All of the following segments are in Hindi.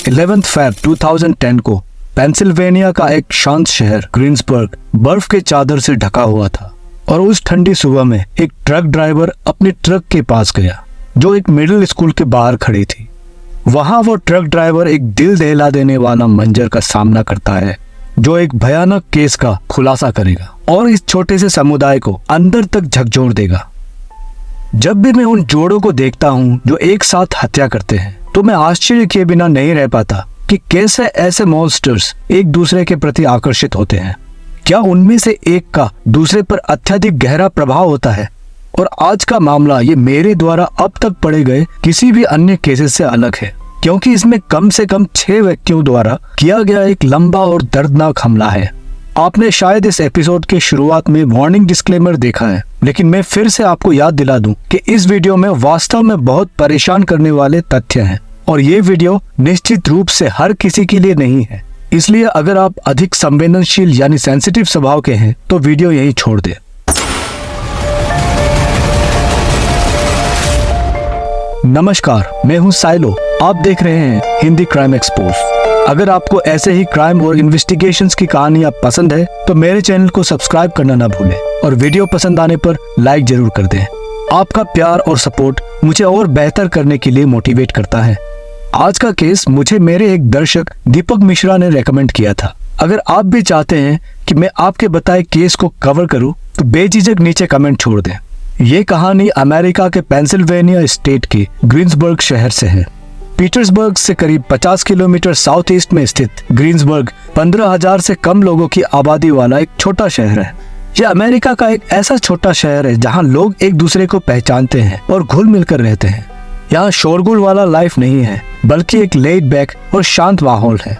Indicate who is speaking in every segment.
Speaker 1: 11 फरवरी 2010 को पेंसिल्वेनिया का एक शांत शहर ग्रीन्सबर्ग बर्फ के चादर से ढका हुआ था और उस ठंडी सुबह में एक ट्रक ड्राइवर अपने ट्रक के पास गया जो एक मिडिल स्कूल के बाहर खड़ी थी। वहां वो ट्रक ड्राइवर एक दिल दहला देने वाला मंजर का सामना करता है जो एक भयानक केस का खुलासा करेगा और इस छोटे से समुदाय को अंदर तक झकझोर देगा। जब भी मैं उन जोड़ों को देखता हूँ जो एक साथ हत्या करते हैं तो मैं आश्चर्य किए बिना नहीं रह पाता कि कैसे ऐसे मॉन्स्टर्स एक दूसरे के प्रति आकर्षित होते हैं। क्या उनमें से एक का दूसरे पर अत्यधिक गहरा प्रभाव होता है? और आज का मामला ये मेरे द्वारा अब तक पढ़े गए किसी भी अन्य केसेस से अलग है क्योंकि इसमें कम से कम 6 व्यक्तियों द्वारा किया गया एक लंबा और दर्दनाक हमला है। आपने शायद इस एपिसोड के शुरुआत में वार्निंग डिस्क्लेमर देखा है, लेकिन मैं फिर से आपको याद दिला दूं कि इस वीडियो में वास्तव में बहुत परेशान करने वाले तथ्य हैं और ये वीडियो निश्चित रूप से हर किसी के लिए नहीं है। इसलिए अगर आप अधिक संवेदनशील यानी सेंसिटिव स्वभाव के हैं तो वीडियो यहीं छोड़ दें। नमस्कार, मैं हूं साइलो। आप देख रहे हैं हिंदी क्राइम एक्सपोज। अगर आपको ऐसे ही क्राइम और इन्वेस्टिगेशंस की कहानियां पसंद है तो मेरे चैनल को सब्सक्राइब करना ना भूलें और वीडियो पसंद आने पर लाइक जरूर कर दें। आपका प्यार और सपोर्ट मुझे और बेहतर करने के लिए मोटिवेट करता है। आज का केस मुझे मेरे एक दर्शक दीपक मिश्रा ने रेकमेंड किया था। अगर आप भी चाहते हैं कि मैं आपके बताए केस को कवर करूं तो बेझिझक नीचे कमेंट छोड़ दें। ये कहानी अमेरिका के पेंसिल्वेनिया स्टेट के ग्रीन्सबर्ग शहर से है। पीटर्सबर्ग से करीब 50 किलोमीटर साउथ ईस्ट में स्थित ग्रीन्सबर्ग 15,000 से कम लोगों की आबादी वाला एक छोटा शहर है। यह अमेरिका का एक ऐसा छोटा शहर है जहां लोग एक दूसरे को पहचानते हैं और घुल मिलकर रहते हैं। यहाँ शोरगुल वाला लाइफ नहीं है बल्कि एक लेड बैक और शांत माहौल है।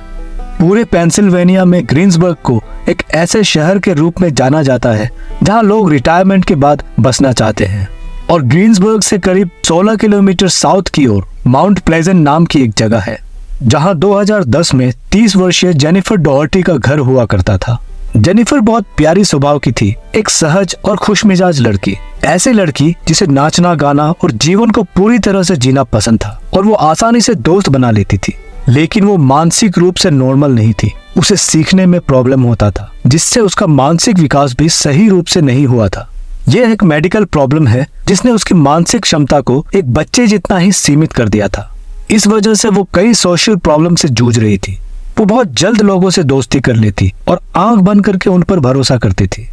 Speaker 1: पूरे पेंसिल्वेनिया में ग्रीन्सबर्ग को एक ऐसे शहर के रूप में जाना जाता है जहां लोग रिटायरमेंट के बाद बसना चाहते हैं। और ग्रीन्सबर्ग से करीब 16 किलोमीटर साउथ की ओर माउंट प्लेजेंट नाम की एक जगह है जहां 2010 में 30 वर्षीय जेनिफर डॉहर्टी का घर हुआ करता था। जेनिफर बहुत प्यारी स्वभाव की थी, एक सहज और खुशमिजाज लड़की। ऐसी लड़की जिसे नाचना गाना और जीवन को पूरी तरह से जीना पसंद था और वो आसानी से दोस्त बना लेती थी। लेकिन वो मानसिक रूप से नॉर्मल नहीं थी। उसे सीखने में प्रॉब्लम होता था जिससे उसका मानसिक विकास भी सही रूप से नहीं हुआ था। यह एक मेडिकल प्रॉब्लम है जिसने उसकी मानसिक क्षमता को एक बच्चे जितना ही सीमित कर दिया था। इस वजह से वो कई सोशल प्रॉब्लम से जूझ रही थी। वो बहुत जल्द लोगों से दोस्ती कर लेती और आंख बंद करके उन पर भरोसा करती थी।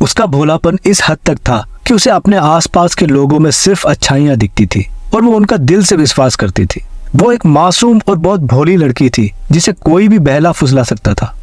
Speaker 1: उसका भोलापन इस हद तक था कि उसे अपने आसपास के लोगों में सिर्फ अच्छाइयां दिखती थी और वो उनका दिल से विश्वास करती थी। वो एक मासूम और बहुत भोली लड़की थी जिसे कोई भी बहला फुसला सकता था।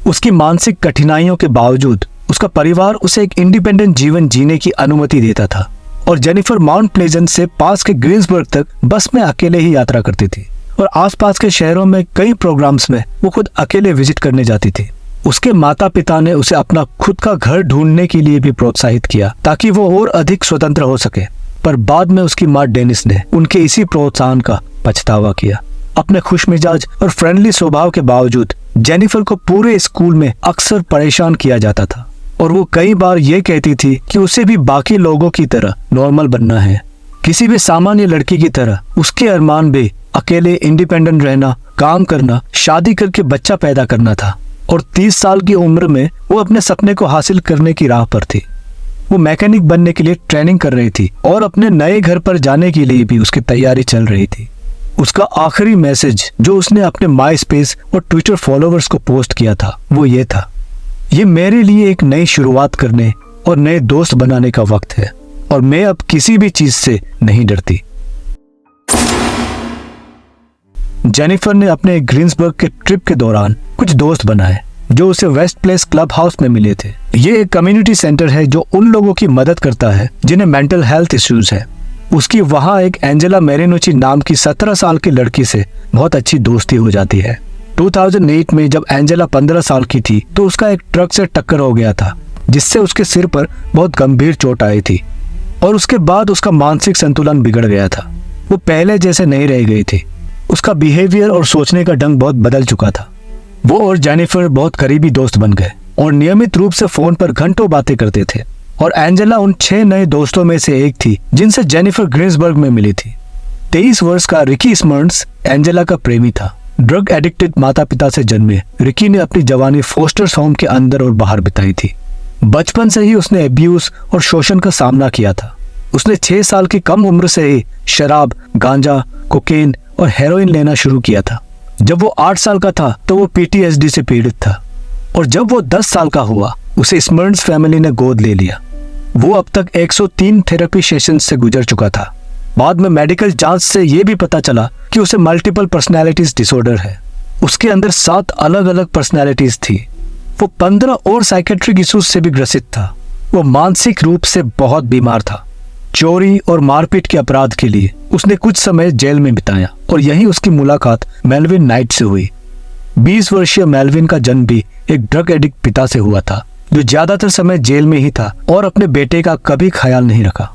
Speaker 1: उसकी मानसिक कठिनाइयों के बावजूद उसका परिवार उसे एक इंडिपेंडेंट जीवन जीने की अनुमति देता था और जेनिफर माउंट प्लेजेंट से पास के ग्रीन्सबर्ग तक बस में अकेले ही यात्रा करती थी और आसपास के शहरों में कई प्रोग्राम्स में वो खुद अकेले विजिट करने जाती थी। उसके माता पिता ने उसे अपना खुद का घर ढूंढने के लिए भी प्रोत्साहित किया ताकि वो और अधिक स्वतंत्र हो सके, पर बाद में उसकी माँ डेनिस ने उनके इसी प्रोत्साहन का पछतावा किया। अपने खुशमिजाज और फ्रेंडली स्वभाव के बावजूद जेनिफर को पूरे स्कूल में अक्सर परेशान किया जाता था और वो कई बार ये कहती थी कि उसे भी बाकी लोगों की तरह नॉर्मल बनना है। किसी भी सामान्य लड़की की तरह उसके अरमान भी अकेले इंडिपेंडेंट रहना, काम करना, शादी करके बच्चा पैदा करना था और 30 साल की उम्र में वो अपने सपने को हासिल करने की राह पर थी। वो मैकेनिक बनने के लिए ट्रेनिंग कर रही थी और अपने नए घर पर जाने के लिए भी उसकी तैयारी चल रही थी। उसका आखिरी मैसेज जो उसने अपने माई स्पेस और ट्विटर फॉलोवर्स को पोस्ट किया था वो ये था, ये मेरे लिए एक नई शुरुआत करने और नए दोस्त बनाने का वक्त है और मैं अब किसी भी चीज से नहीं डरती। जेनिफर ने अपने ग्रीन्सबर्ग के ट्रिप के दौरान कुछ दोस्त बनाए जो उसे वेस्ट प्लेस क्लब हाउस में मिले थे। ये एक कम्युनिटी सेंटर है जो उन लोगों की मदद करता है जिन्हें मेंटल हेल्थ इश्यूज है। उसकी वहाँ एक एंजेला मेरिनोची नाम की 17 साल की लड़की से बहुत अच्छी दोस्ती हो जाती है। 2008 में जब एंजेला 15 साल की थी तो उसका एक ट्रक से टक्कर हो गया था जिससे उसके सिर पर बहुत गंभीर चोट आई थी और उसके बाद उसका मानसिक संतुलन बिगड़ गया था। वो पहले जैसे नहीं रह गई थी। उसका बिहेवियर और सोचने का ढंग बहुत बदल चुका था। वो और जेनिफर बहुत करीबी दोस्त बन गए और नियमित रूप से फोन पर घंटों बातें करते थे और एंजेला उन 6 नए दोस्तों में से एक थी जिनसे जेनिफर ग्रीन्सबर्ग में मिली थी। 23 वर्ष का रिकी स्मर्न्स एंजेला का प्रेमी था ड्रग एडिक्टेड माता पिता से जन्मे रिकी ने अपनी जवानी फोस्टर्स होम के अंदर और बाहर बिताई थी। बचपन से ही उसने अब्यूज और शोषण का सामना किया था। उसने 6 साल की कम उम्र से ही शराब, गांजा, कोकेन और हेरोइन लेना शुरू किया था। जब वो 8 साल का था तो वो PTSD से पीड़ित था और जब वो 10 साल का हुआ उसे स्मर्न्स फैमिली ने गोद ले लिया। वो अब तक 103 थेरेपी सेशन से गुजर चुका था। बाद में मेडिकल जांच से ये भी पता चला कि उसे मल्टीपल पर्सनैलिटीज डिसऑर्डर है। उसके अंदर 7 अलग अलग पर्सनैलिटीज थी। वो 15 और साइकेट्रिक इश्यूज से भी ग्रसित था। वो मानसिक रूप से बहुत बीमार था। चोरी और मारपीट के अपराध के लिए उसने कुछ समय जेल में बिताया और यहीं उसकी मुलाकात मेल्विन नाइट से हुई। 20 वर्षीय मेल्विन का जन्म भी एक ड्रग एडिक्ट पिता से हुआ था जो ज्यादातर समय जेल में ही था और अपने बेटे का कभी ख्याल नहीं रखा।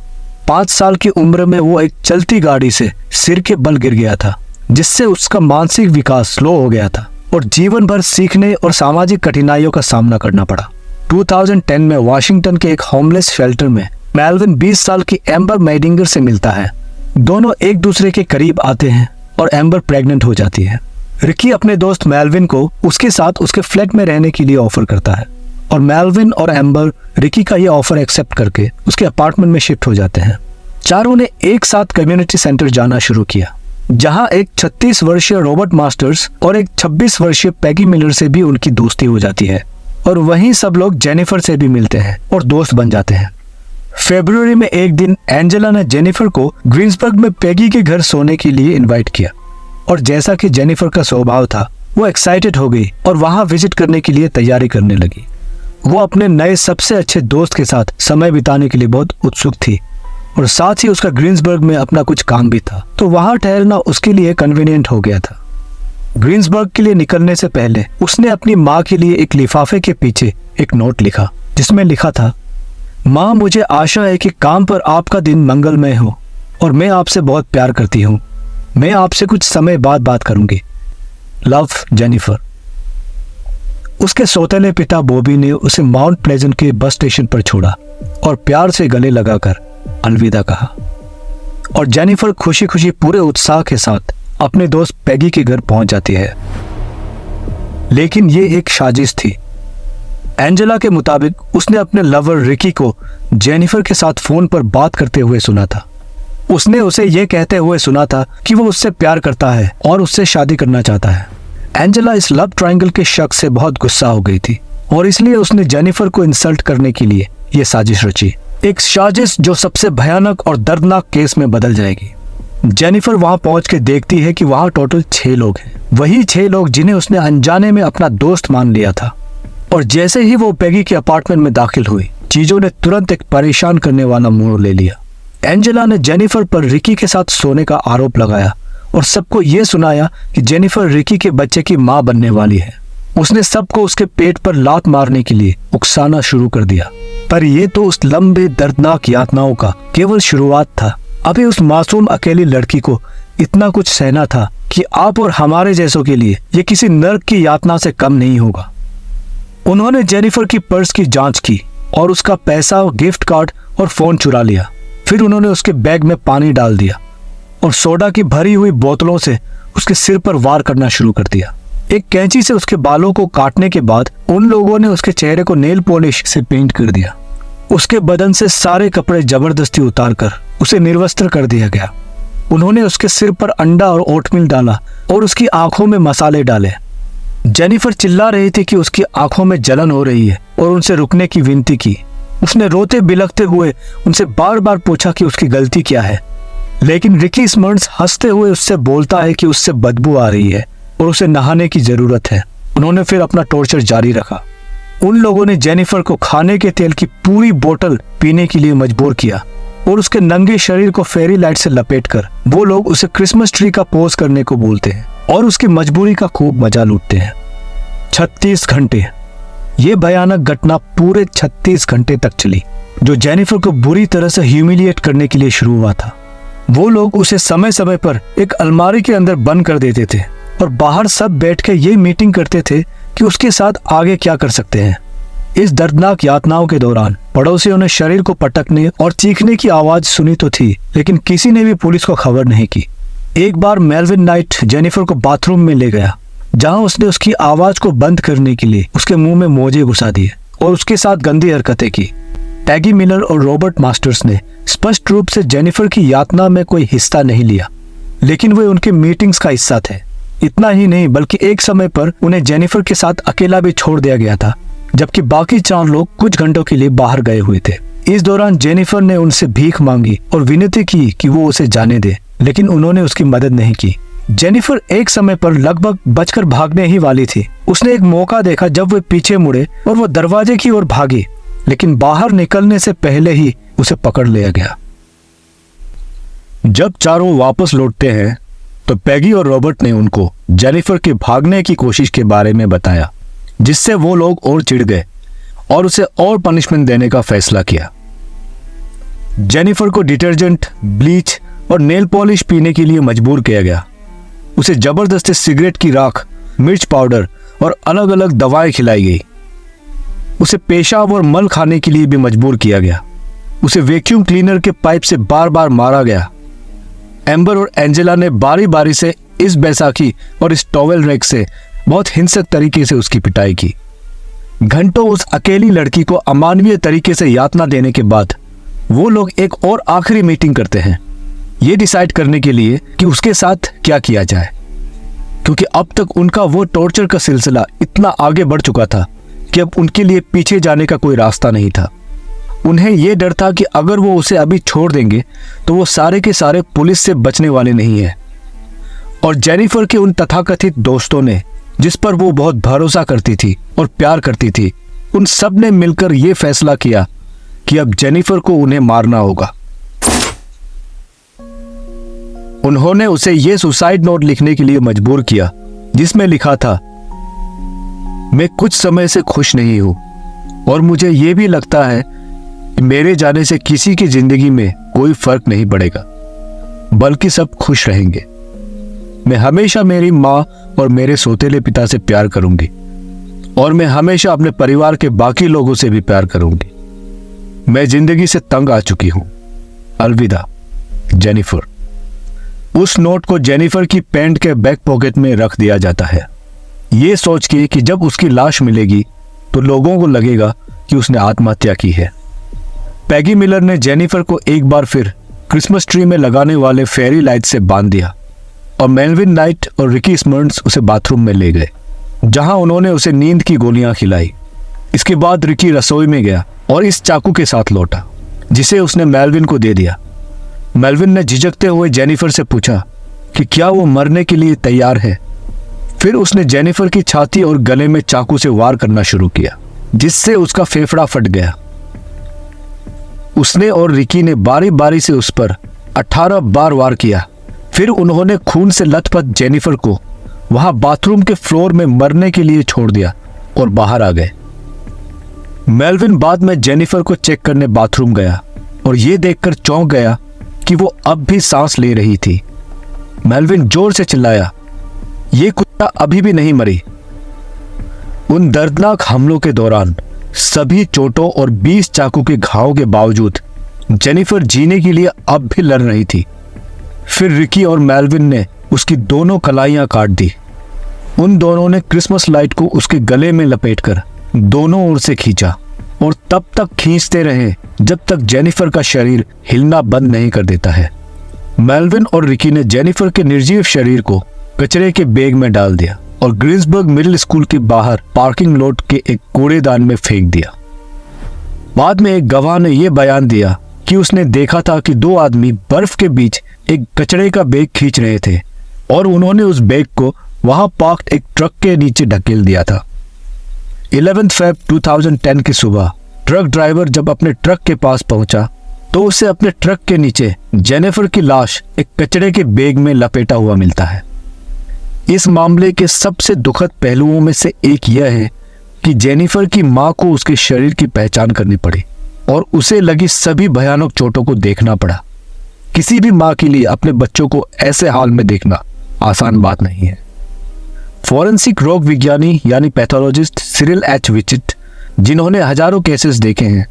Speaker 1: 5 साल की उम्र में वो एक चलती गाड़ी से सिर के बल गिर गया था, जिससे उसका मानसिक विकास स्लो हो गया था और जीवन भर सीखने और सामाजिक कठिनाइयों का सामना करना पड़ा। 2010 में वाशिंगटन के एक होमलेस शेल्टर में मेल्विन 20 साल की एम्बर मैडिंगर से मिलता है। दोनों एक दूसरे के करीब आते हैं और एम्बर प्रेग्नेंट हो जाती है। रिकी अपने दोस्त मेल्विन को उसके साथ उसके फ्लैट में रहने के लिए ऑफर करता है और मेल्विन और एम्बर रिकी का ये ऑफर एक्सेप्ट करके उसके अपार्टमेंट में शिफ्ट हो जाते हैं। चारों ने एक साथ कम्युनिटी सेंटर जाना शुरू किया, जहां एक 36 वर्षीय रॉबर्ट मास्टर्स और एक 26 वर्षीय पैगी मिलर से भी उनकी दोस्ती हो जाती है और वहीं सब लोग जेनिफर से भी मिलते हैं और दोस्त बन जाते हैं। फरवरी में एक दिन एंजेला ने जेनिफर को ग्रीन्सबर्ग में पैगी के घर सोने के लिए इनवाइट किया और जैसा कि जेनिफर का स्वभाव था वो एक्साइटेड हो गई और वहां विजिट करने के लिए तैयारी करने लगी। वो अपने नए सबसे अच्छे दोस्त के साथ समय बिताने के लिए बहुत उत्सुक थी और साथ ही उसका ग्रीन्सबर्ग में अपना कुछ काम भी था, तो वहां ठहरना उसके लिए कन्वीनियंट हो गया था। ग्रीन्सबर्ग के लिए निकलने से पहले उसने अपनी माँ के लिए एक लिफाफे के पीछे एक नोट लिखा जिसमें लिखा था, माँ, मुझे आशा है कि काम पर आपका दिन मंगलमय हो और मैं आपसे बहुत प्यार करती हूँ। मैं आपसे कुछ समय बाद बात करूंगी। Love, Jennifer. उसके सौतेले पिता बॉबी ने उसे माउंट प्लेजेंट के बस स्टेशन पर छोड़ा और प्यार से गले लगाकर अलविदा कहा और जेनिफर खुशी खुशी पूरे उत्साह के साथ अपने दोस्त पैगी के घर पहुंच जाती है। लेकिन ये एक साजिश थी। एंजेला के मुताबिक उसने अपने लवर रिकी को जेनिफर के साथ फोन पर बात करते हुए सुना था। उसने उसे यह कहते हुए सुना था कि वो उससे प्यार करता है और उससे शादी करना चाहता है। एंजेला इस लव ट्रायंगल के शक से बहुत गुस्सा हो गई थी और इसलिए उसने जेनिफर को इंसल्ट करने के लिए यह साजिश रची, एक साजिश जो सबसे भयानक और दर्दनाक केस में बदल जाएगी। जेनिफर वहां पहुंच के देखती है कि वहां टोटल 6 लोग हैं, वही 6 लोग जिन्हें उसने अनजाने में अपना दोस्त मान लिया था। और जैसे ही वो पैगी के अपार्टमेंट में दाखिल हुई, चीजों ने तुरंत एक परेशान करने वाला मोड़ ले लिया। एंजेला ने जेनिफर पर रिकी के साथ सोने का आरोप लगाया और सबको ये सुनाया कि जेनिफर रिकी के बच्चे की मां बनने वाली है। उसने सबको उसके पेट पर लात मारने के लिए उकसाना शुरू कर दिया। पर यह तो उस लंबे दर्दनाक यातनाओं का केवल शुरुआत था। अभी उस मासूम अकेली लड़की को इतना कुछ सहना था कि आप और हमारे जैसों के लिए यह किसी नर्क की यातना से कम नहीं होगा। उन्होंने जेनिफर की पर्स की जांच की और उसका पैसा, गिफ्ट कार्ड और फोन चुरा लिया। फिर उन्होंने उसके बैग में पानी डाल दिया और सोडा की भरी हुई बोतलों से उसके सिर पर वार करना शुरू कर दिया। एक कैंची से उसके बालों को काटने के बाद उन लोगों ने उसके चेहरे को नेल पॉलिश से पेंट कर दिया। उसके बदन से सारे कपड़े जबरदस्ती उतारकर उसे निर्वस्त्र कर दिया गया। उन्होंने उसके सिर पर अंडा और ओटमील डाला और उसकी आंखों में मसाले डाले। जेनिफर चिल्ला रही थी कि उसकी आंखों में जलन हो रही है और उनसे रुकने की विनती की। उसने रोते बिलखते हुए उनसे बार बार पूछा कि उसकी गलती क्या है, लेकिन रिकी स्मर्न्स हंसते हुए उससे बोलता है कि उससे बदबू आ रही है और उसे नहाने की जरूरत है। उन्होंने फिर अपना टॉर्चर जारी रखा। उन लोगों ने जेनिफर को खाने के तेल की पूरी बोतल पीने के लिए मजबूर किया और उसके नंगे शरीर को फेरी लाइट से लपेटकर वो लोग उसे क्रिसमस ट्री का पोज करने को बोलते हैं और उसकी मजबूरी का खूब मजा लूटते हैं। 36 घंटे ये भयानक घटना पूरे 36 घंटे तक चली, जो जेनिफर को बुरी तरह से ह्यूमिलिएट करने के लिए शुरू हुआ था। वो लोग उसे समय समय पर एक अलमारी के अंदर बंद कर देते थे और बाहर सब बैठ के ये मीटिंग करते थे कि उसके साथ आगे क्या कर सकते हैं। इस दर्दनाक यातनाओं के दौरान पड़ोसियों ने शरीर को पटकने और चीखने की आवाज सुनी तो थी, लेकिन किसी ने भी पुलिस को खबर नहीं की। एक बार मेल्विन नाइट जेनिफर को बाथरूम में ले गया, जहां उसने उसकी आवाज को बंद करने के लिए उसके मुंह में मोजे घुसा दिए और उसके साथ गंदी हरकतें की। पैगी मिलर और रॉबर्ट मास्टर्स ने स्पष्ट रूप से जेनिफर की यातना में कोई हिस्सा नहीं लिया, लेकिन वे उनके मीटिंग्स का हिस्सा थे। इतना ही नहीं, बल्कि एक समय पर उन्हें जेनिफर के साथ अकेला भी छोड़ दिया गया था, जबकि बाकी 4 लोग कुछ घंटों के लिए बाहर गए हुए थे। इस दौरान जेनिफर ने उनसे भीख मांगी और विनती की कि वो उसे जाने दे, लेकिन उन्होंने उसकी मदद नहीं की। जेनिफर एक समय पर लगभग बचकर भागने ही वाली थी। उसने एक मौका देखा जब वे पीछे मुड़े और वो दरवाजे की ओर भागी, लेकिन बाहर निकलने से पहले ही उसे पकड़ लिया गया। जब चारों वापस लौटते हैं तो पैगी और रॉबर्ट ने उनको जेनिफर के भागने की कोशिश के बारे में बताया, जिससे वो लोग और चिढ़ गए और उसे और पनिशमेंट देने का फैसला किया। जेनिफर को डिटर्जेंट, ब्लीच और नेल पॉलिश पीने के लिए मजबूर किया गया। उसे जबरदस्ती सिगरेट की राख, मिर्च पाउडर और अलग अलग दवाएं खिलाई गई। उसे पेशाब और मल खाने के लिए भी मजबूर किया गया। उसे वैक्यूम क्लीनर के पाइप से बार बार मारा गया। एम्बर और एंजेला ने बारी बारी से इस बैसाखी और इस टॉवेल रैक से बहुत हिंसक तरीके से उसकी पिटाई की। घंटों उस अकेली लड़की को अमानवीय तरीके से यातना देने के बाद वो लोग एक और आखिरी मीटिंग करते हैं, ये डिसाइड करने के लिए कि उसके साथ क्या किया जाए, क्योंकि अब तक उनका वो टॉर्चर का सिलसिला इतना आगे बढ़ चुका था कि अब उनके लिए पीछे जाने का कोई रास्ता नहीं था। उन्हें यह डर था कि अगर वो उसे अभी छोड़ देंगे तो वो सारे के सारे पुलिस से बचने वाले नहीं हैं। और जेनिफर के उन तथाकथित दोस्तों ने, जिस पर वो बहुत भरोसा करती थी और प्यार करती थी, उन सब ने मिलकर यह फैसला किया कि अब जेनिफर को उन्हें मारना होगा। उन्होंने उसे यह सुसाइड नोट लिखने के लिए मजबूर किया, जिसमें लिखा था, मैं कुछ समय से खुश नहीं हूं और मुझे यह भी लगता है कि मेरे जाने से किसी की जिंदगी में कोई फर्क नहीं पड़ेगा, बल्कि सब खुश रहेंगे। मैं हमेशा मेरी माँ और मेरे सौतेले पिता से प्यार करूंगी और मैं हमेशा अपने परिवार के बाकी लोगों से भी प्यार करूंगी। मैं जिंदगी से तंग आ चुकी हूं। अलविदा, जेनिफर। उस नोट को जेनिफर की पैंट के बैक पॉकेट में रख दिया जाता है, ये सोच के कि जब उसकी लाश मिलेगी तो लोगों को लगेगा कि उसने आत्महत्या की है। पैगी मिलर ने जेनिफर को एक बार फिर क्रिसमस ट्री में लगाने वाले फेरी लाइट से बांध दिया और मेल्विन नाइट और रिकी स्मर्न्स उसे बाथरूम में ले गए, जहां उन्होंने उसे नींद की गोलियां खिलाई। इसके बाद रिकी रसोई में गया और इस चाकू के साथ लौटा, जिसे उसने मेल्विन को दे दिया। मेल्विन ने झिझकते हुए जेनिफर से पूछा कि क्या वो मरने के लिए तैयार है। फिर उसने जेनिफर की छाती और गले में चाकू से वार करना शुरू किया, जिससे उसका फेफड़ा फट गया। उसने और रिकी ने बारी बारी से उस पर 18 बार वार किया। फिर उन्होंने खून से लथपथ जेनिफर को वहां बाथरूम के फ्लोर में मरने के लिए छोड़ दिया और बाहर आ गए। मेल्विन बाद में जेनिफर को चेक करने बाथरूम गया और यह देखकर चौंक गया कि वो अब भी सांस ले रही थी। मेल्विन जोर से चिल्लाया, ये कुत्ता अभी भी नहीं मरी। उन दर्दनाक हमलों के दौरान सभी चोटों और 20 चाकू के घावों के बावजूद जेनिफर जीने के लिए अब भी लड़ रही थी। फिर रिकी और मेल्विन ने उसकी दोनों कलाइयां काट दी। उन दोनों ने क्रिसमस लाइट को उसके गले में लपेटकर दोनों ओर से खींचा और तब तक खींचते रहे जब तक जेनिफर का शरीर हिलना बंद नहीं कर देता है। मेल्विन और रिकी ने जेनिफर के निर्जीव शरीर को कचरे के बैग में डाल दिया और ग्रीन्सबर्ग मिडिल स्कूल के बाहर पार्किंग लॉट के एक कूड़ेदान में फेंक दिया। बाद में एक गवाह ने यह बयान दिया कि उसने देखा था कि 2 आदमी बर्फ के बीच एक कचरे का बैग खींच रहे थे और उन्होंने उस बैग को वहां पार्क्ड एक ट्रक के नीचे ढकेल दिया था। 11 फरवरी 2010 की सुबह ट्रक ड्राइवर जब अपने ट्रक के पास पहुंचा तो उसे अपने ट्रक के नीचे जेनिफर की लाश एक कचरे के बैग में लपेटा हुआ मिलता है। इस मामले के सबसे दुखद पहलुओं में से एक यह है कि जेनिफर की मां को उसके शरीर की पहचान करनी पड़ी और उसे लगी सभी भयानक चोटों को देखना पड़ा। किसी भी मां के लिए अपने बच्चों को ऐसे हाल में देखना आसान बात नहीं है। फॉरेंसिक रोग विज्ञानी यानी पैथोलॉजिस्ट सिरिल एच विचिट, जिन्होंने हजारों केसेस देखे हैं,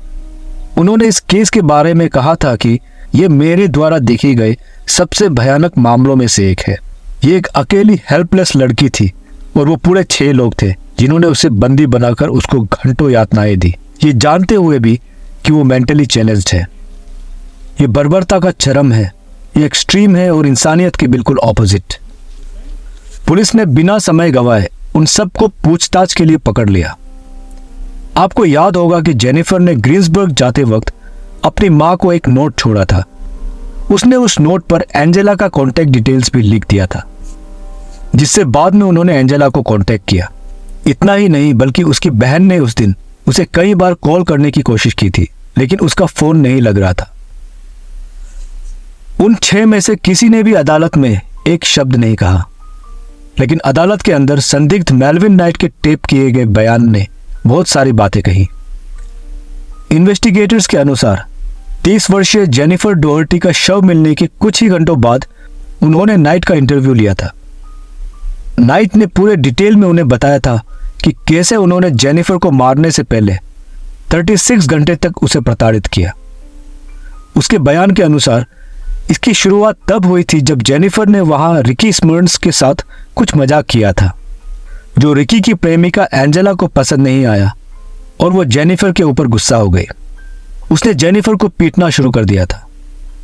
Speaker 1: उन्होंने इस केस के बारे में कहा था कि यह मेरे द्वारा देखे गए सबसे भयानक मामलों में से एक है। ये एक अकेली हेल्पलेस लड़की थी और वो पूरे 6 लोग थे जिन्होंने उसे बंदी बनाकर उसको घंटों यातनाएं दी, ये जानते हुए भी कि वो मेंटली चैलेंज्ड है। ये बर्बरता का चरम है, ये एक्सट्रीम है और इंसानियत के बिल्कुल ऑपोजिट। पुलिस ने बिना समय गवाए उन सबको पूछताछ के लिए पकड़ लिया। आपको याद होगा कि जेनिफर ने ग्रीन्सबर्ग जाते वक्त अपनी मां को एक नोट छोड़ा था। उसने उस नोट पर एंजेला का कॉन्टैक्ट डिटेल्स भी लिख दिया था, जिससे बाद में उन्होंने एंजेला को कॉन्टैक्ट किया। इतना ही नहीं बल्कि उसकी बहन ने उस दिन उसे कई बार कॉल करने की कोशिश की थी, लेकिन उसका फोन नहीं लग रहा था। उन 6 में से किसी ने भी अदालत में एक शब्द नहीं कहा, लेकिन अदालत के अंदर संदिग्ध मेल्विन नाइट के टेप किए गए बयान ने बहुत सारी बातें कही। इन्वेस्टिगेटर्स के अनुसार 30 वर्षीय जेनिफर डोहर्टी का शव मिलने के कुछ ही घंटों बाद उन्होंने नाइट का इंटरव्यू लिया था। नाइट ने पूरे डिटेल में उन्हें बताया था कि कैसे उन्होंने जेनिफर को मारने से पहले 36 घंटे तक उसे प्रताड़ित किया। उसके बयान के अनुसार इसकी शुरुआत तब हुई थी जब जेनिफर ने वहां रिकी स्मर्न्स के साथ कुछ मजाक किया था, जो रिकी की प्रेमिका एंजेला को पसंद नहीं आया और वो जेनिफर के ऊपर गुस्सा हो गई। उसने जेनिफर को पीटना शुरू कर दिया था।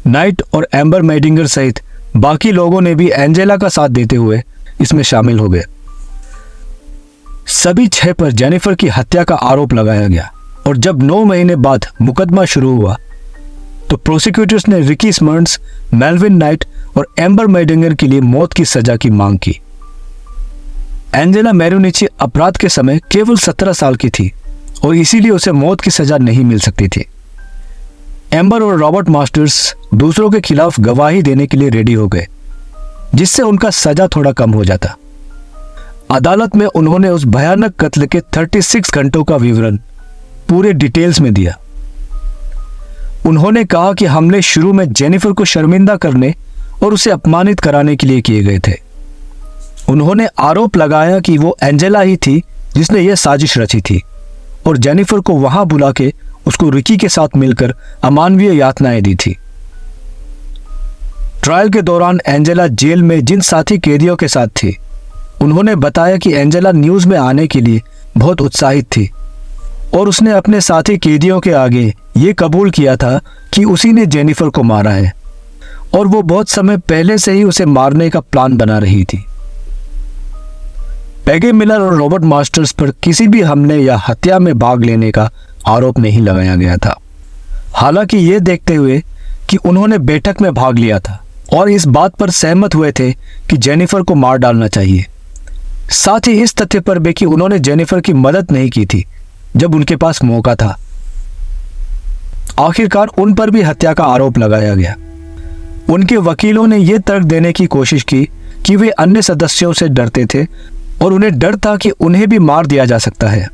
Speaker 1: नाइट और एम्बर मैडिंगर सहित बाकी लोगों ने भी एंजेला का साथ देते हुए इसमें शामिल हो गए। सभी 6 पर जेनिफर की हत्या का आरोप लगाया गया और जब 9 महीने बाद मुकदमा शुरू हुआ तो प्रोसिक्यूटर्स ने रिकी स्मर्न्स, मेल्विन नाइट और एम्बर मैडिंगर के लिए मौत की सजा की मांग की। एंजेला मैरोनिची अपराध के समय केवल 17 साल की थी और इसीलिए उसे मौत की सजा नहीं मिल सकती थी। एम्बर और रॉबर्ट मास्टर्स दूसरों के खिलाफ गवाही देने के लिए रेडी हो गए, जिससे उनका सजा थोड़ा कम हो जाता। अदालत में उन्होंने उस भयानक कत्ल के 36 घंटों का विवरण पूरे डिटेल्स में दिया। उन्होंने कहा कि हमले शुरू में जेनिफर को शर्मिंदा करने और उसे अपमानित कराने के लिए किए गए थे। उन्होंने आरोप लगाया कि वो एंजेला ही थी जिसने यह साजिश रची थी और जेनिफर को वहां बुला के उसको रिकी के साथ मिलकर अमानवीय यातनाएं दी थी। ट्रायल के दौरान एंजेला जेल में जिन साथी कैदियों के साथ थी, उन्होंने बताया कि एंजेला न्यूज में आने के लिए बहुत उत्साहित थी और उसने अपने साथी कैदियों के आगे ये कबूल किया था कि उसी ने जेनिफर को मारा है और वो बहुत समय पहले से ही उसे मारने का प्लान बना रही थी। पैगी मिलर और रॉबर्ट मास्टर्स पर किसी भी हमले या हत्या में भाग लेने का आरोप नहीं लगाया गया था, हालांकि ये देखते हुए कि उन्होंने बैठक में भाग लिया था और इस बात पर सहमत हुए थे कि जेनिफर को मार डालना चाहिए। साथ ही इस तथ्य पर भी कि उन्होंने जेनिफर की मदद नहीं की थी जब उनके पास मौका था। आखिरकार उन पर भी हत्या का आरोप लगाया गया। उनके वकीलों ने यह तर्क देने की कोशिश की कि वे अन्य सदस्यों से डरते थे और उन्हें डर था कि उन्हें भी मार दिया जा सकता है।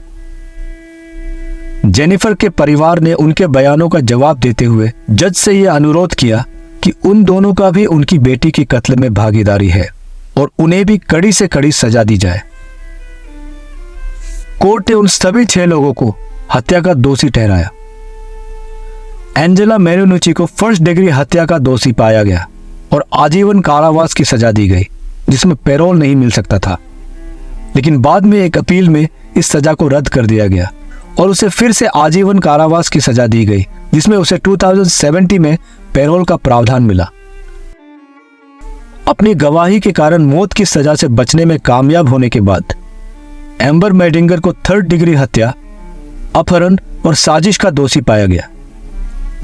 Speaker 1: जेनिफर के परिवार ने उनके बयानों का जवाब देते हुए जज से यह अनुरोध किया कि उन दोनों का भी उनकी बेटी की कत्ल में भागीदारी है और उन्हें भी कड़ी से कड़ी सजा दी जाए। कोर्ट ने उन सभी 6 लोगों को हत्या का दोषी ठहराया। एंजेला मैरोनिची को फर्स्ट डिग्री हत्या का दोषी पाया गया और आजीवन कारावास की सजा दी गई, जिसमें पैरोल नहीं मिल सकता था। लेकिन बाद में एक अपील में इस सजा को रद्द कर दिया गया और उसे फिर से आजीवन कारावास की सजा दी गई, जिसमें उसे 2070 में पैरोल का प्रावधान मिला। अपनी गवाही के कारण मौत की सजा से बचने में कामयाब होने के बाद एम्बर मैडिंगर को 3rd डिग्री हत्या, अपहरण और साजिश का दोषी पाया गया।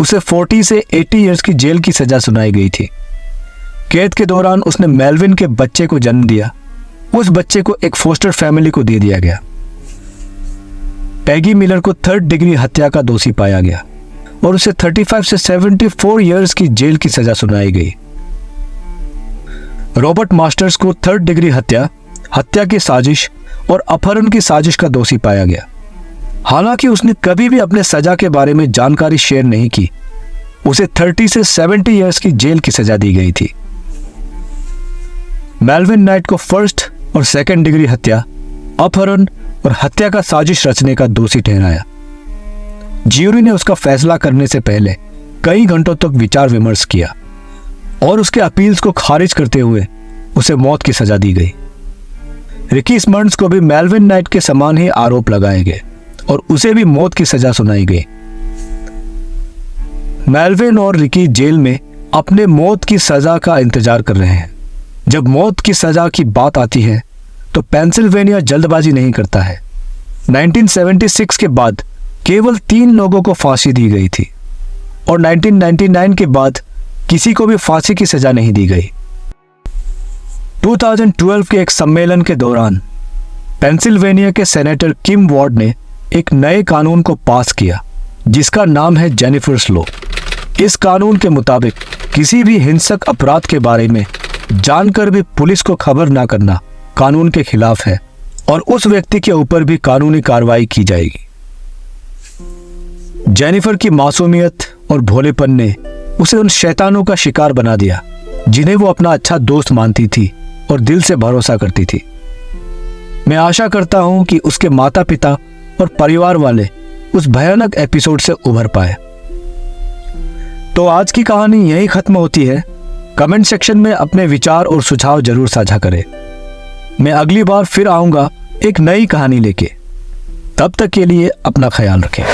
Speaker 1: उसे 40 से 80 इयर्स की जेल की सजा सुनाई गई थी। कैद के दौरान उसने मेल्विन के बच्चे को जन्म दिया। उस बच्चे को एक फोस्टर फैमिली को दे दिया गया। पैगी मिलर को 3rd डिग्री हत्या का दोषी पाया गया और उसे 35 से 74 इयर्स की जेल की सजा सुनाई गई। रॉबर्ट मास्टर्स को 3rd डिग्री हत्या, हत्या की साजिश और अपहरण की साजिश का दोषी पाया गया। हालांकि उसने कभी भी अपने सजा के बारे में जानकारी शेयर नहीं की। उसे 30 से 70 इयर्स की जेल की सजा दी गई थी। मेल्विन नाइट को 1st और 2nd डिग्री हत्या, अपहरण और हत्या का साजिश रचने का दोषी ठहराया। ज्यूरी ने उसका फैसला करने से पहले कई घंटों तक विचार विमर्श किया और उसके अपील्स को खारिज करते हुए उसे मौत की सजा दी गई। रिकी स्मर्न्स को भी मेल्विन नाइट के समान ही आरोप लगाए गए और उसे भी मौत की सजा सुनाई गई। मेल्विन और रिकी जेल में अपने मौत की सजा का इंतजार कर रहे हैं। जब मौत की सजा की बात आती है तो पेंसिल्वेनिया जल्दबाजी नहीं करता है। 1976 के बाद केवल 3 लोगों को फांसी दी गई थी और 1999 के बाद किसी को भी फांसी की सजा नहीं दी गई। 2012 के एक सम्मेलन के दौरान पेंसिल्वेनिया के सेनेटर किम वार्ड ने एक नए कानून को पास किया जिसका नाम है जेनिफर्स लॉ। इस कानून के मुताबिक किसी भी हिंसक अपराध के बारे में जानकर भी पुलिस को खबर ना करना कानून के खिलाफ है और उस व्यक्ति के ऊपर भी कानूनी कार्रवाई की जाएगी। जेनिफर की मासूमियत और भोलेपन ने उसे उन शैतानों का शिकार बना दिया जिन्हें वो अपना अच्छा दोस्त मानती थी और दिल से भरोसा करती थी। मैं आशा करता हूं कि उसके माता पिता और परिवार वाले उस भयानक एपिसोड से उभर पाए। तो आज की कहानी यहीं खत्म होती है। कमेंट सेक्शन में अपने विचार और सुझाव जरूर साझा करें। मैं अगली बार फिर आऊंगा एक नई कहानी लेके। तब तक के लिए अपना ख्याल रखें।